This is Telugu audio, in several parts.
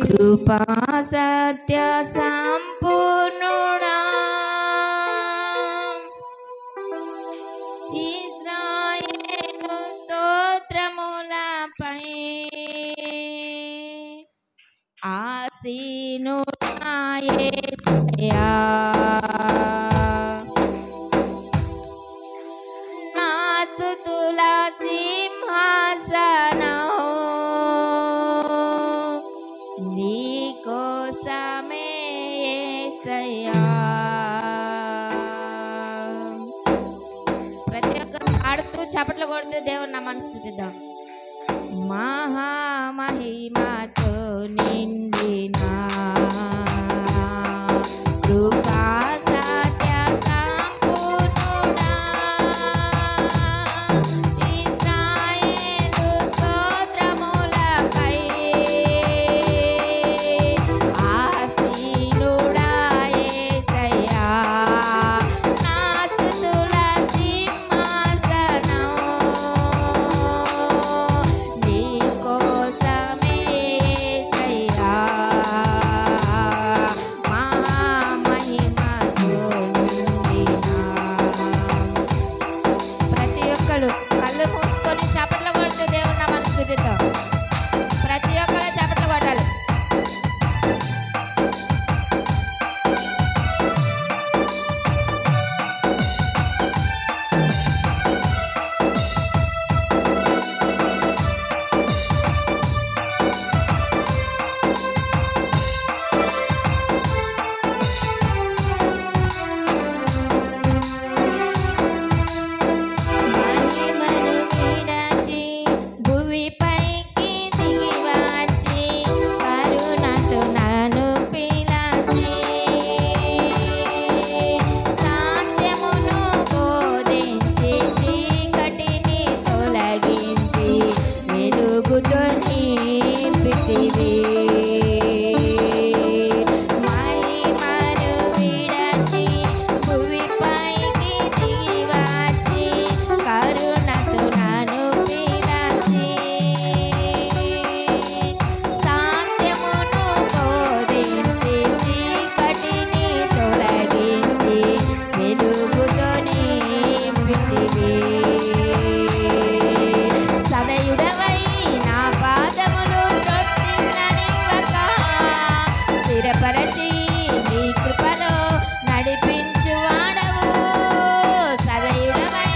కృపా సత్య సంపూర్ణుడా ఇశ్రాయేలు స్తోత్రములపై ఆసీనుడా యేసయ్యా నా స్తుతుల సింహాసనం నీకోసమే యేసయ్యా. ప్రతి ఒక్కరు ఆడుతూ చప్పట్లు కొడుతూ దేవుని నామాన్ని స్తుతిద్దాం. మహామహిమతో నిండిన కృపా సత్య సంపూర్ణుడా ఇశ్రాయేలు స్తోత్రములపై ఆసీనుడా యేసయ్యా నా స్తుతుల సింహాసనం నీకోసమే యేసయ్యా మహామహిమతో నిండిన. ప్రతి ఒక్కరు కళ్ళు మూసుకొని చప్పట్లు కొడుతూ దేవుని నామాన్ని స్తుతిద్దాం. ప్రతి ఒక్కరు చప్పట్లు కొట్టాలి. మహిమను విడచి భువిపైకి దిగి వచ్చి కరుణతో నన్ను పిలచి సత్యమును బోధించి చీకటిని తొలగించి వెలుగుతో నింపితివి. మహిమను విడచి భువిపైకి దిగి వచ్చి కరుణతో నన్ను పిలచి సత్యమును బోధించి చీకటిని తొలగించి వెలుగుతో నింపితివి. సదయుడవై నా పాదములు త్రొట్టిల్లనివ్వక స్థిరపరచి నీ కృపలో నడిపించువాడవు. సదయుడవై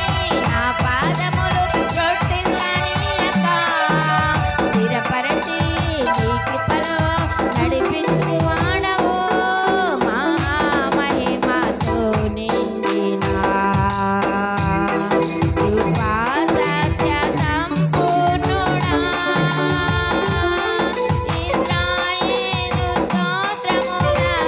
నా పాదములు త్రొట్టిల్లనివ్వక స్థిరపరచి నీ కృపలో నడిపించువాడవు. మహామహిమతో నిండిన కృపా సత్య సంపూర్ణుడా ఇశ్రాయేలు స్తోత్రములపై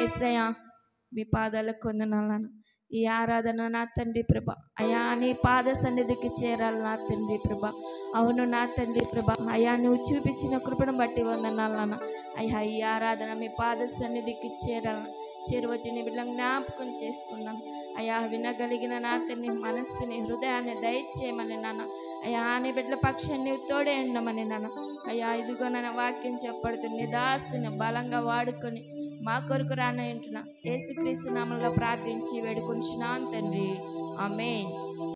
యేసయ్యా మీ పాదాలకు వందనాలను. ఈ ఆరాధన నా తండ్రి ప్రభ అయా నీ పాద సన్నిధికి చేరాలి నా తండ్రి ప్రభ. అవును నా తండ్రి ప్రభ అయా నువ్వు చూపించిన కృపను బట్టి వందనాలను. అయ్యా ఈ ఆరాధన మీ పాద సన్నిధికి చేరువచ్చి నీ బిడ్డలను జ్ఞాపకం చేసుకున్నాను. అయా వినగలిగిన నా తండ్రి మనస్సుని హృదయాన్ని దయచేయమని నాన్న. అయ్యా నీ బిడ్డల పక్షాన్ని నీవు తోడే ఉండమని నాన్న. అయ్యా ఇదిగో నా వాక్యం చెప్పడుతుంది నీ దాసుని బలంగా వాడుకొని మా కొరకు రానంటున్నా యేసుక్రీస్తు నామములో ప్రార్థించి వేడుకొంచున్నాను తండ్రి. ఆమేన్.